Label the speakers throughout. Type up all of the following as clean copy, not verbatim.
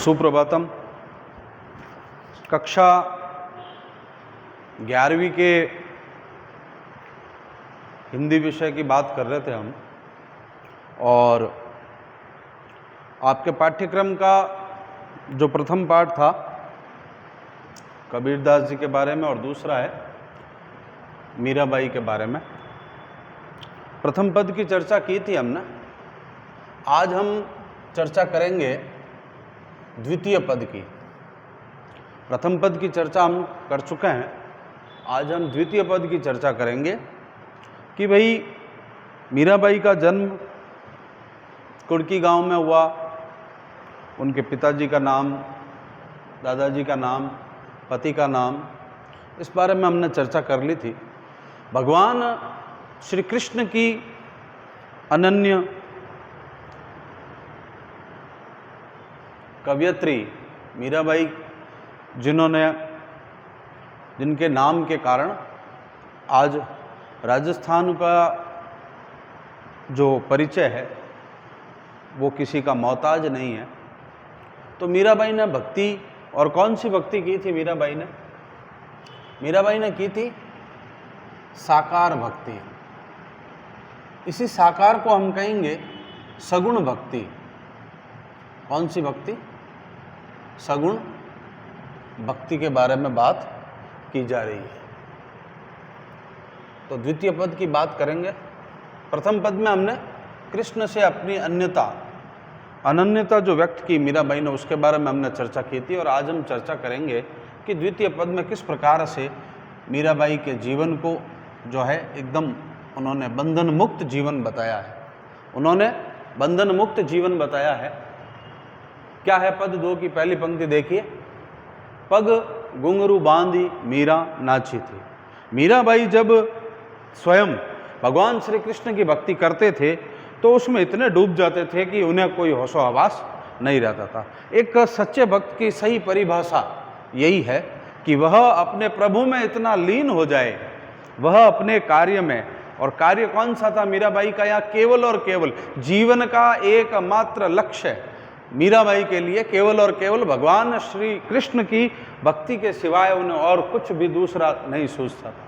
Speaker 1: सुप्रभातम। कक्षा 11वीं के हिंदी विषय की बात कर रहे थे हम, और आपके पाठ्यक्रम का जो प्रथम पाठ था कबीरदास जी के बारे में और दूसरा है मीराबाई के बारे में। प्रथम पद की चर्चा की थी हमने। आज हम चर्चा करेंगे द्वितीय पद की। प्रथम पद की चर्चा हम कर चुके हैं, आज हम द्वितीय पद की चर्चा करेंगे कि भाई मीराबाई का जन्म कुड़की गांव में हुआ, उनके पिताजी का नाम, दादाजी का नाम, पति का नाम, इस बारे में हमने चर्चा कर ली थी। भगवान श्री कृष्ण की अनन्य कवयित्री मीराबाई, जिनके नाम के कारण आज राजस्थान का जो परिचय है वो किसी का मोहताज नहीं है। तो मीराबाई ने भक्ति, और कौन सी भक्ति की थी मीराबाई ने? मीराबाई ने की थी साकार भक्ति। इसी साकार को हम कहेंगे सगुण भक्ति। कौन सी भक्ति? सगुण भक्ति के बारे में बात की जा रही है। तो द्वितीय पद की बात करेंगे। प्रथम पद में हमने कृष्ण से अपनी अनन्यता जो व्यक्त की मीराबाई ने, उसके बारे में हमने चर्चा की थी। और आज हम चर्चा करेंगे कि द्वितीय पद में किस प्रकार से मीराबाई के जीवन को जो है एकदम उन्होंने बंधन मुक्त जीवन बताया है। उन्होंने बंधन मुक्त जीवन बताया है। क्या है पद 2 की पहली पंक्ति देखिए। पग घुंघरू बांधी मीरा नाची थी। मीराबाई जब स्वयं भगवान श्री कृष्ण की भक्ति करते थे तो उसमें इतने डूब जाते थे कि उन्हें कोई होशो हवास नहीं रहता था। एक सच्चे भक्त की सही परिभाषा यही है कि वह अपने प्रभु में इतना लीन हो जाए, वह अपने कार्य में, और कार्य कौन सा था मीराबाई का? यहाँ केवल और केवल जीवन का एकमात्र लक्ष्य मीराबाई के लिए केवल और केवल भगवान श्री कृष्ण की भक्ति के सिवाय उन्हें और कुछ भी दूसरा नहीं सूझता था।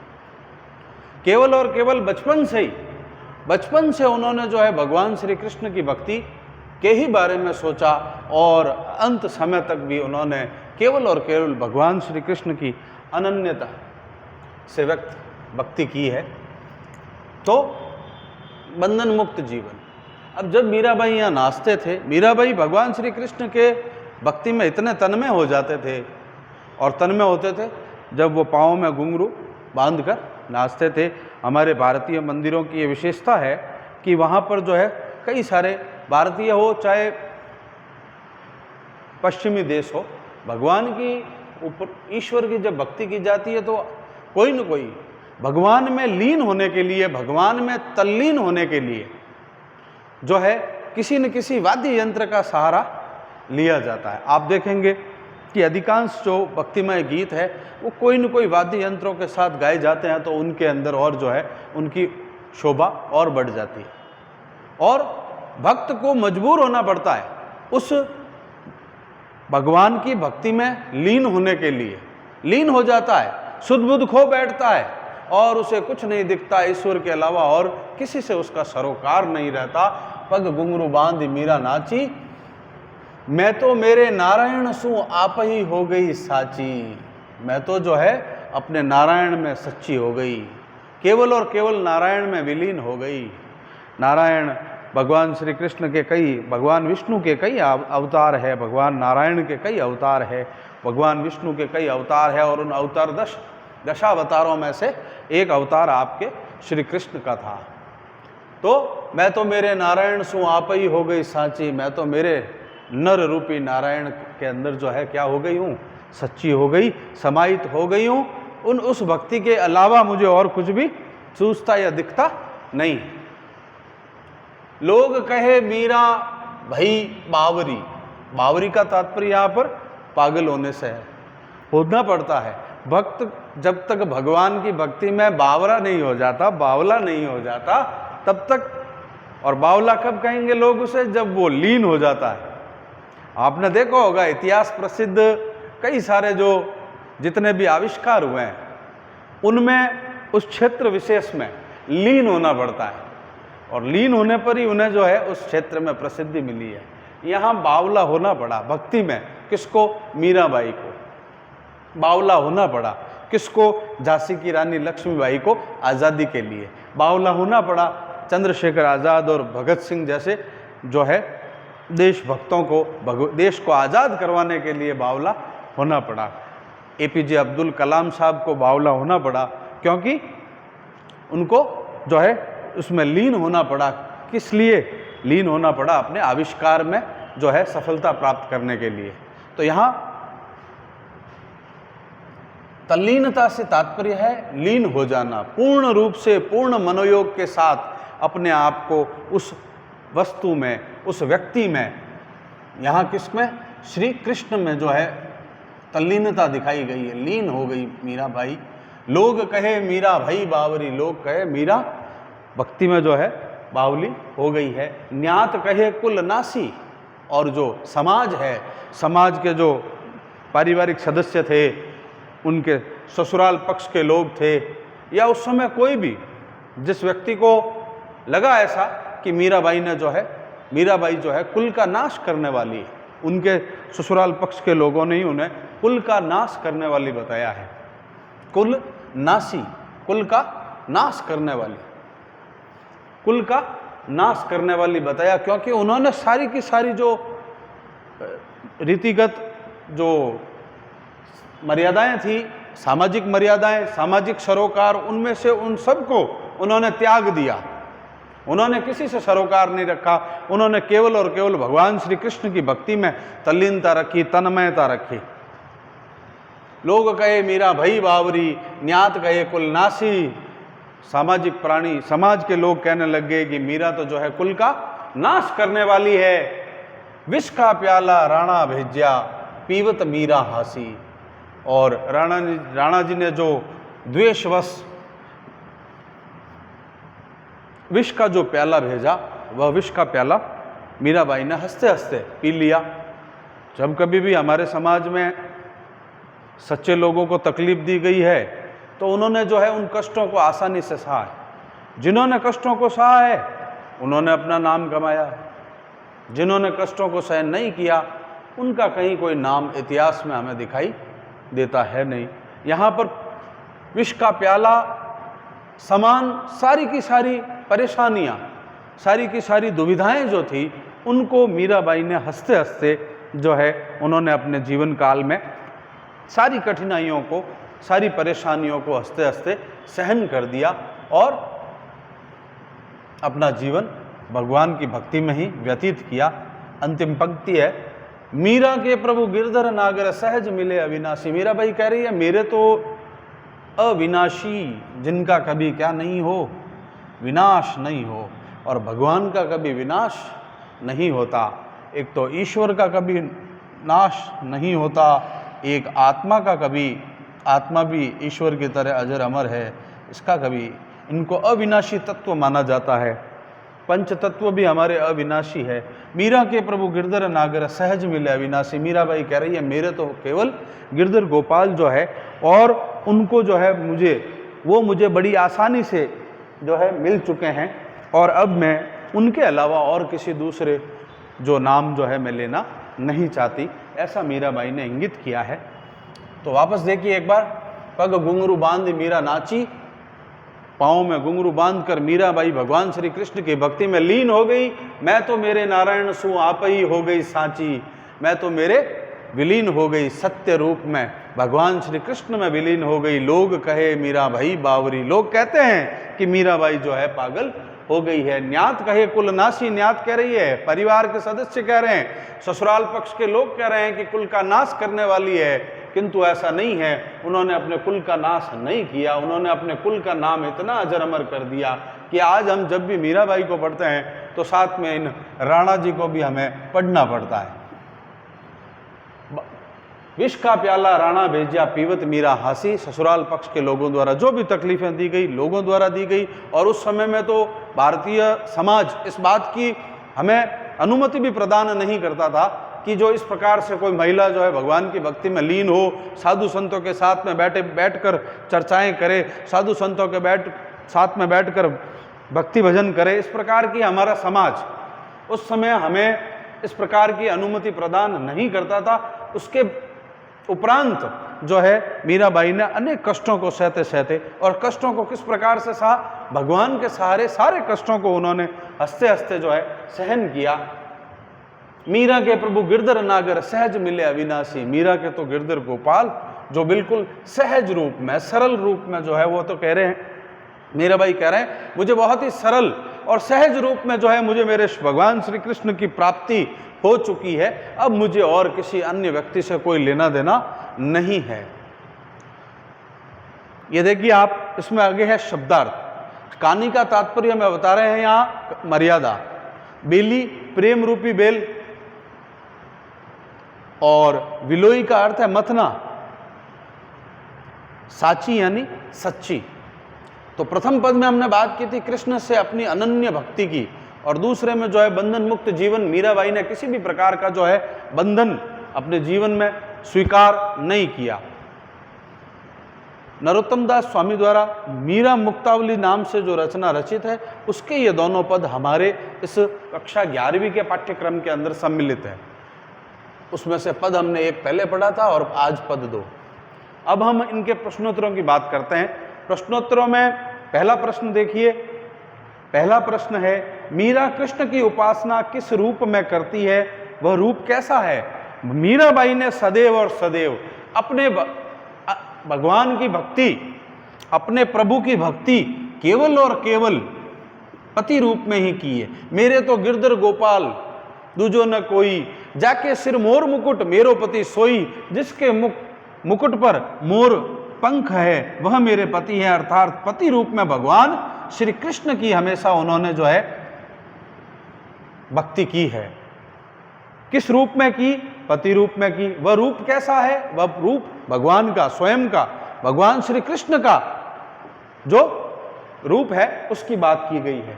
Speaker 1: केवल और केवल बचपन से उन्होंने जो है भगवान श्री कृष्ण की भक्ति के ही बारे में सोचा, और अंत समय तक भी उन्होंने केवल और केवल भगवान श्री कृष्ण की अनन्यता से व्यक्त भक्ति की है। तो बंधन मुक्त जीवन। अब जब मीराबाई यहाँ नाचते थे, मीराबाई भगवान श्री कृष्ण के भक्ति में इतने तन्मय हो जाते थे, और तन्मय होते थे जब वो पाँव में घुंघरू बांध कर नाचते थे। हमारे भारतीय मंदिरों की ये विशेषता है कि वहाँ पर जो है कई सारे भारतीय हो चाहे पश्चिमी देश हो, भगवान की ऊपर ईश्वर की जब भक्ति की जाती है तो कोई न कोई भगवान में लीन होने के लिए, भगवान में तल्लीन होने के लिए जो है किसी न किसी वाद्य यंत्र का सहारा लिया जाता है। आप देखेंगे कि अधिकांश जो भक्तिमय गीत है वो कोई न कोई वाद्य यंत्रों के साथ गाए जाते हैं, तो उनके अंदर और जो है उनकी शोभा और बढ़ जाती है, और भक्त को मजबूर होना पड़ता है उस भगवान की भक्ति में लीन होने के लिए। लीन हो जाता है, सुध बुध खो बैठता है, और उसे कुछ नहीं दिखता ईश्वर के अलावा, और किसी से उसका सरोकार नहीं रहता। पग घुंघरू बांधी मीरा नाची, मैं तो मेरे नारायण सु आप ही हो गई साची। मैं तो जो है अपने नारायण में सच्ची हो गई, केवल और केवल नारायण में विलीन हो गई। नारायण भगवान श्री कृष्ण के कई, भगवान विष्णु के कई अवतार है, भगवान नारायण के कई अवतार है, भगवान विष्णु के कई अवतार है, और उन अवतार दशावतारों में से एक अवतार आपके श्री कृष्ण का था। तो मैं तो मेरे नारायण सु आप ही हो गई साची, मैं तो मेरे नर रूपी नारायण के अंदर जो है क्या हो गई हूँ? सच्ची हो गई, समाहित हो गई हूँ। उस भक्ति के अलावा मुझे और कुछ भी सूझता या दिखता नहीं। लोग कहे मीरा भई बावरी। बावरी का तात्पर्य यहाँ पर पागल होने से है, होना पड़ता है। भक्त जब तक भगवान की भक्ति में बावरा नहीं हो जाता, बावला नहीं हो जाता, तब तक, और बावला कब कहेंगे लोग उसे? जब वो लीन हो जाता है। आपने देखा होगा इतिहास प्रसिद्ध कई सारे जो जितने भी आविष्कार हुए हैं उनमें उस क्षेत्र विशेष में लीन होना पड़ता है, और लीन होने पर ही उन्हें जो है उस क्षेत्र में प्रसिद्धि मिली है। यहाँ बावला होना पड़ा भक्ति में, किसको? मीराबाई को बावला होना पड़ा। किसको? झांसी की रानी लक्ष्मीबाई को आज़ादी के लिए बावला होना पड़ा। चंद्रशेखर आज़ाद और भगत सिंह जैसे जो है देशभक्तों को देश को आज़ाद करवाने के लिए बावला होना पड़ा। APJ अब्दुल कलाम साहब को बावला होना पड़ा, क्योंकि उनको जो है उसमें लीन होना पड़ा। किस लिए लीन होना पड़ा? अपने आविष्कार में जो है सफलता प्राप्त करने के लिए। तो यहाँ तल्लीनता से तात्पर्य है लीन हो जाना, पूर्ण रूप से पूर्ण मनोयोग के साथ अपने आप को उस वस्तु में, उस व्यक्ति में, यहाँ किसमें? श्री कृष्ण में जो है तल्लीनता दिखाई गई है, लीन हो गई मीराबाई। लोग कहे मीरा भाई बावरी, लोग कहे मीरा भक्ति में जो है बावली हो गई है। न्यात कहे कुल नासी, और जो समाज है, समाज के जो पारिवारिक सदस्य थे, उनके ससुराल पक्ष के लोग थे, या उस समय कोई भी जिस व्यक्ति को लगा ऐसा कि मीराबाई जो है कुल का नाश करने वाली है, उनके ससुराल पक्ष के लोगों ने ही उन्हें कुल का नाश करने वाली बताया है। कुल नासी, कुल का नाश करने वाली, कुल का नाश करने वाली बताया, क्योंकि उन्होंने सारी की सारी जो रीतिगत जो मर्यादाएं थी, सामाजिक मर्यादाएं, सामाजिक सरोकार, उनमें से उन सबको उन्होंने त्याग दिया। उन्होंने किसी से सरोकार नहीं रखा। उन्होंने केवल और केवल भगवान श्री कृष्ण की भक्ति में तल्लीनता रखी, तन्मयता रखी। लोग कहे मीरा भई बावरी, न्यात कहे कुल नासी। सामाजिक प्राणी, समाज के लोग कहने लग गए कि मीरा तो जो है कुल का नाश करने वाली है। विष का प्याला राणा भेज्या, पीवत मीरा हासी। और राणा जी ने जो द्वेषवश विष का जो प्याला भेजा, वह विष का प्याला मीराबाई ने हंसते हंसते पी लिया। जब कभी भी हमारे समाज में सच्चे लोगों को तकलीफ दी गई है तो उन्होंने जो है उन कष्टों को आसानी से सहा है। जिन्होंने कष्टों को सहा है उन्होंने अपना नाम कमाया है। जिन्होंने कष्टों को सहन नहीं किया उनका कहीं कोई नाम इतिहास में हमें दिखाई देता है नहीं। यहाँ पर विष का प्याला समान सारी की सारी परेशानियाँ, सारी की सारी दुविधाएं जो थी, उनको मीराबाई ने हंसते हंसते जो है उन्होंने अपने जीवन काल में सारी कठिनाइयों को, सारी परेशानियों को हंसते हंसते सहन कर दिया और अपना जीवन भगवान की भक्ति में ही व्यतीत किया। अंतिम पंक्ति है, मीरा के प्रभु गिरधर नागर सहज मिले अविनाशी। मीराबाई कह रही है मेरे तो अविनाशी, जिनका कभी क्या नहीं हो, विनाश नहीं हो, और भगवान का कभी विनाश नहीं होता। एक तो ईश्वर का कभी नाश नहीं होता, एक आत्मा का कभी, आत्मा भी ईश्वर की तरह अजर अमर है, इसका कभी, इनको अविनाशी तत्व माना जाता है। पंच तत्व भी हमारे अविनाशी है। मीरा के प्रभु गिरधर नागर सहज मिले अविनाशी। मीराबाई कह रही है मेरे तो केवल गिरधर गोपाल जो है, और उनको जो है मुझे बड़ी आसानी से जो है मिल चुके हैं, और अब मैं उनके अलावा और किसी दूसरे जो नाम जो है मैं लेना नहीं चाहती। ऐसा मीराबाई ने इंगित किया है। तो वापस देखिए एक बार, पग घुंघरू बांध मीरा नाची। पाँव में घुंघरू बांधकर मीराबाई भगवान श्री कृष्ण की भक्ति में लीन हो गई। मैं तो मेरे नारायण सु आप ही हो गई साची, मैं तो मेरे विलीन हो गई सत्य रूप में, भगवान श्री कृष्ण में विलीन हो गई। लोग कहे मीरा भाई बावरी, लोग कहते हैं कि मीराबाई जो है पागल हो गई है। न्यात कहे कुल नाशी, न्यात कह रही है, परिवार के सदस्य कह रहे हैं, ससुराल पक्ष के लोग कह रहे हैं कि कुल का नाश करने वाली है, किंतु ऐसा नहीं है। उन्होंने अपने कुल का नाश नहीं किया, उन्होंने अपने कुल का नाम इतना अजर अमर कर दिया कि आज हम जब भी मीराबाई को पढ़ते हैं तो साथ में इन राणा जी को भी हमें पढ़ना पड़ता है। विष का प्याला राणा भेजा पीवत मीरा हासी। ससुराल पक्ष के लोगों द्वारा जो भी तकलीफें दी गई, लोगों द्वारा दी गई, और उस समय में तो भारतीय समाज इस बात की हमें अनुमति भी प्रदान नहीं करता था कि जो इस प्रकार से कोई महिला जो है भगवान की भक्ति में लीन हो, साधु संतों के साथ में बैठकर चर्चाएं करे, साधु संतों के साथ में बैठकर भक्ति भजन करे, इस प्रकार की हमारा समाज उस समय हमें इस प्रकार की अनुमति प्रदान नहीं करता था। उसके उपरांत जो है मीराबाई ने अनेक कष्टों को सहते सहते, और कष्टों को किस प्रकार से सहा, भगवान के सहारे सारे कष्टों को उन्होंने हंसते हंसते जो है सहन किया। मीरा के प्रभु गिरधर नागर सहज मिले अविनाशी, मीरा के तो गिरधर गोपाल जो बिल्कुल सहज रूप में, सरल रूप में जो है वो तो कह रहे हैं, मीराबाई कह रहे हैं मुझे बहुत ही सरल और सहज रूप में जो है मुझे मेरे भगवान श्री कृष्ण की प्राप्ति हो चुकी है, अब मुझे और किसी अन्य व्यक्ति से कोई लेना देना नहीं है। ये देखिए आप, इसमें आगे है शब्दार्थ। कहानी का तात्पर्य में बता रहे हैं यहां मर्यादा। बेली प्रेम रूपी बेल, और विलोई का अर्थ है मथना, साची यानी सच्ची। तो प्रथम पद में हमने बात की थी कृष्ण से अपनी अनन्य भक्ति की, और दूसरे में जो है बंधन मुक्त जीवन। मीराबाई ने किसी भी प्रकार का जो है बंधन अपने जीवन में स्वीकार नहीं किया। नरोत्तम दास स्वामी द्वारा मीरा मुक्तावली नाम से जो रचना रचित है, उसके ये दोनों पद हमारे इस कक्षा 11वीं के पाठ्यक्रम के अंदर सम्मिलित है। उसमें से पद हमने एक पहले पढ़ा था और आज पद 2। अब हम इनके प्रश्नोत्तरों की बात करते हैं। प्रश्नोत्तरों में पहला प्रश्न देखिए। पहला प्रश्न है, मीरा कृष्ण की उपासना किस रूप में करती है, वह रूप कैसा है? मीराबाई ने सदैव और सदैव अपने भगवान की भक्ति, अपने प्रभु की भक्ति केवल और केवल पति रूप में ही की है। मेरे तो गिरधर गोपाल दूजो न कोई, जाके सिर मोर मुकुट मेरो पति सोई, जिसके मुकुट पर मोर पंख है वह मेरे पति है। अर्थात पति रूप में भगवान श्री कृष्ण की हमेशा उन्होंने जो है भक्ति की है। किस रूप में की? पति रूप में की। वह रूप कैसा है? वह रूप भगवान का, स्वयं का, भगवान श्री कृष्ण का जो रूप है उसकी बात की गई है।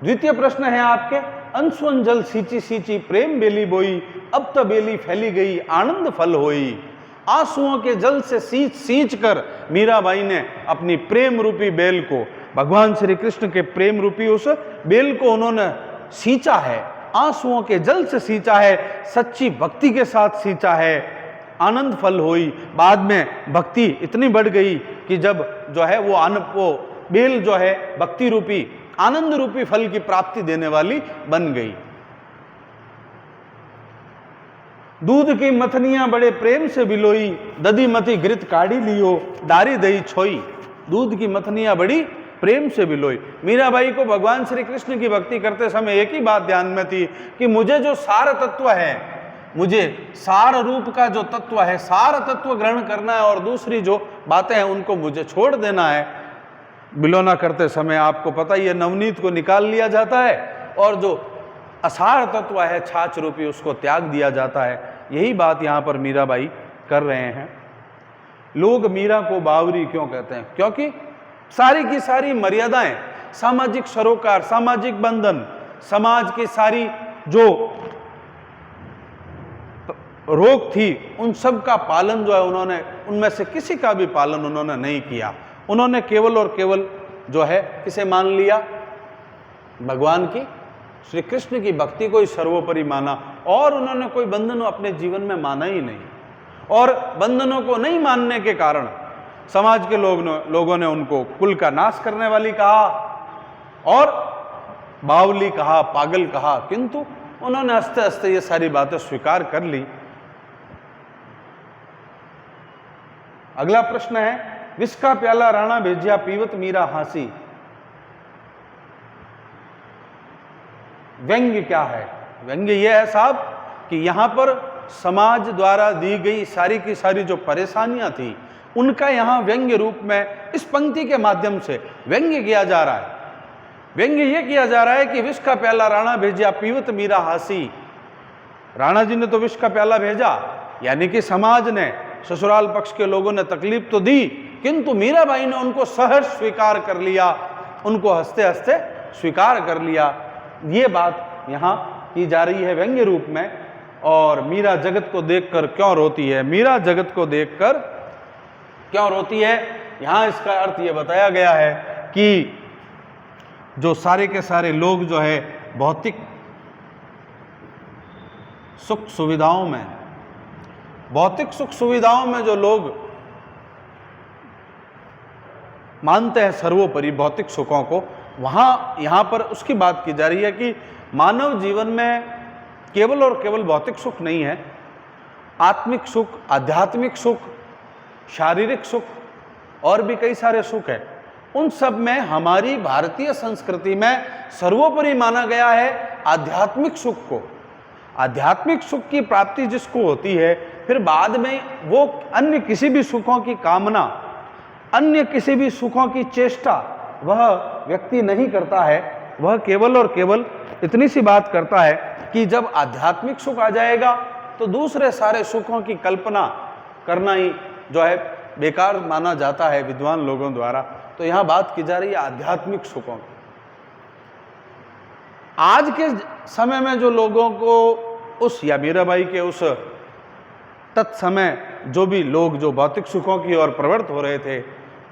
Speaker 1: द्वितीय प्रश्न है आपके, अंशुअन जल सींची सींची प्रेम बेली बोई, अब तो बेली फैली गई आनंद फल होई। आंसुओं के जल से सींच सींच कर मीराबाई ने अपनी प्रेम रूपी बेल को, भगवान श्री कृष्ण के प्रेम रूपी उस बेल को उन्होंने सींचा है, आंसुओं के जल से सींचा है, सच्ची भक्ति के साथ सींचा है। आनंद फल होई, बाद में भक्ति इतनी बढ़ गई कि जब जो है वो बेल जो है भक्ति रूपी, आनंद रूपी फल की प्राप्ति देने वाली बन गई। दूध की मथनियां बड़े प्रेम से बिलोई, दधी मथी घृत काढ़ी लियो, डारी दही छोई। दूध की मथनियां बड़ी प्रेम से बिलोई। मीराबाई को भगवान श्री कृष्ण की भक्ति करते समय एक ही बात ध्यान में थी कि मुझे जो सार तत्व है, मुझे सार रूप का जो तत्व है, सार तत्व ग्रहण करना है, और दूसरी जो बातें हैं उनको मुझे छोड़ देना है। बिलोना करते समय आपको पता ही है नवनीत को निकाल लिया जाता है, और जो असार तत्व है छाछ रूपी उसको त्याग दिया जाता है। यही बात यहाँ पर मीराबाई कर रहे हैं। लोग मीरा को बावरी क्यों कहते हैं? क्योंकि सारी की सारी मर्यादाएं, सामाजिक सरोकार, सामाजिक बंधन, समाज की सारी जो रोक थी उन सब का पालन जो है उन्होंने, उनमें से किसी का भी पालन उन्होंने नहीं किया। उन्होंने केवल और केवल जो है किसे मान लिया? भगवान की, श्री कृष्ण की भक्ति को ही सर्वोपरि माना, और उन्होंने कोई बंधन अपने जीवन में माना ही नहीं। और बंधनों को नहीं मानने के कारण समाज के लोगों ने उनको कुल का नाश करने वाली कहा और बावली कहा, पागल कहा, किंतु उन्होंने हंसते हंसते ये सारी बातें स्वीकार कर ली। अगला प्रश्न है, विष का प्याला राणा भेजिया पीवत मीरा हासी। व्यंग्य क्या है? व्यंग्य यह है साहब कि यहां पर समाज द्वारा दी गई सारी की सारी जो परेशानियां थी उनका यहां व्यंग्य रूप में इस पंक्ति के माध्यम से व्यंग्य किया जा रहा है। व्यंग्य यह किया जा रहा है कि विष का प्याला राणा भेजिया पीवत मीरा हासी। राणा जी ने तो विष का प्याला भेजा, यानी कि समाज ने, ससुराल पक्ष के लोगों ने तकलीफ तो दी, किंतु मीराबाई ने उनको सहर्ष स्वीकार कर लिया, उनको हंसते हंसते स्वीकार कर लिया। ये बात यहाँ की जा रही है व्यंग्य रूप में। और मीरा जगत को देखकर क्यों रोती है? मीरा जगत को देखकर क्यों रोती है? यहाँ इसका अर्थ ये बताया गया है कि जो सारे के सारे लोग जो है भौतिक सुख सुविधाओं में, भौतिक सुख सुविधाओं में जो लोग मानते हैं सर्वोपरि भौतिक सुखों को, वहाँ यहाँ पर उसकी बात की जा रही है कि मानव जीवन में केवल और केवल भौतिक सुख नहीं है, आत्मिक सुख, आध्यात्मिक सुख, शारीरिक सुख और भी कई सारे सुख है। उन सब में हमारी भारतीय संस्कृति में सर्वोपरि माना गया है आध्यात्मिक सुख को। आध्यात्मिक सुख की प्राप्ति जिसको होती है, फिर बाद में वो अन्य किसी भी सुखों की कामना, अन्य किसी भी सुखों की चेष्टा वह व्यक्ति नहीं करता है। वह केवल और केवल इतनी सी बात करता है कि जब आध्यात्मिक सुख आ जाएगा तो दूसरे सारे सुखों की कल्पना करना ही जो है बेकार माना जाता है विद्वान लोगों द्वारा। तो यहाँ बात की जा रही है आध्यात्मिक सुखों की। आज के समय में जो लोगों को उस या मीराबाई के उस तत्समय जो भी लोग जो भौतिक सुखों की ओर प्रवृत्त हो रहे थे,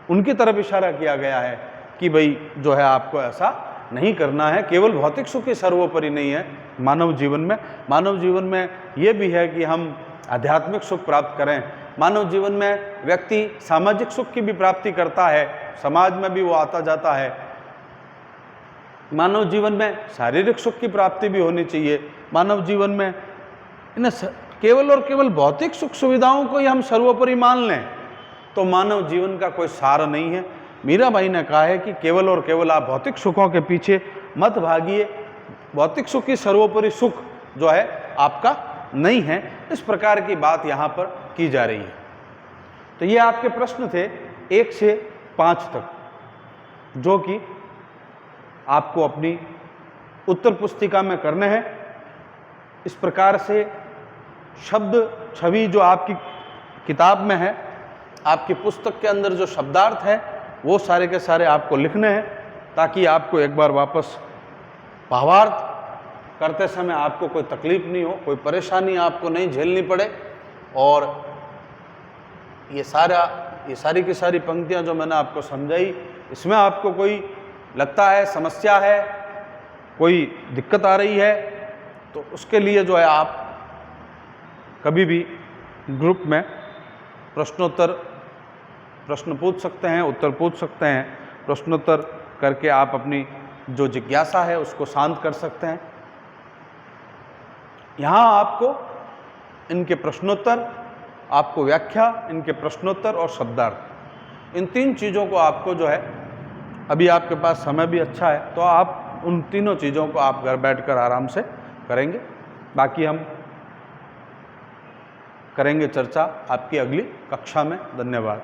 Speaker 1: उनकी तरफ इशारा किया गया है कि भाई जो है आपको ऐसा नहीं करना है। केवल भौतिक सुख ही सर्वोपरि नहीं है मानव जीवन में। मानव जीवन में ये भी है कि हम आध्यात्मिक सुख प्राप्त करें। मानव जीवन में व्यक्ति सामाजिक सुख की भी प्राप्ति करता है, समाज में भी वो आता जाता है। मानव जीवन में शारीरिक सुख की प्राप्ति भी होनी चाहिए। मानव जीवन में केवल और केवल भौतिक सुख सुविधाओं को ही हम सर्वोपरि मान लें तो मानव जीवन का कोई सार नहीं है। मीराबाई ने कहा है कि केवल और केवल आप भौतिक सुखों के पीछे मत भागिए, भौतिक सुख ही सर्वोपरि सुख जो है आपका नहीं है। इस प्रकार की बात यहाँ पर की जा रही है। तो ये आपके प्रश्न थे 1 से 5 तक, जो कि आपको अपनी उत्तर पुस्तिका में करने हैं। इस प्रकार से शब्द छवि जो आपकी किताब में है, आपकी पुस्तक के अंदर जो शब्दार्थ है, वो सारे के सारे आपको लिखने हैं, ताकि आपको एक बार वापस भावार्थ करते समय आपको कोई तकलीफ नहीं हो, कोई परेशानी आपको नहीं झेलनी पड़े। और ये सारी की सारी पंक्तियां जो मैंने आपको समझाई, इसमें आपको कोई लगता है समस्या है, कोई दिक्कत आ रही है, तो उसके लिए जो है आप कभी भी ग्रुप में प्रश्न पूछ सकते हैं, उत्तर पूछ सकते हैं। प्रश्नोत्तर करके आप अपनी जो जिज्ञासा है उसको शांत कर सकते हैं। यहाँ आपको इनके प्रश्नोत्तर, आपको व्याख्या, इनके प्रश्नोत्तर और शब्दार्थ, इन 3 चीज़ों को आपको जो है, अभी आपके पास समय भी अच्छा है तो आप उन तीनों चीज़ों को आप घर बैठकर आराम से करेंगे। बाकी हम करेंगे चर्चा आपकी अगली कक्षा में। धन्यवाद।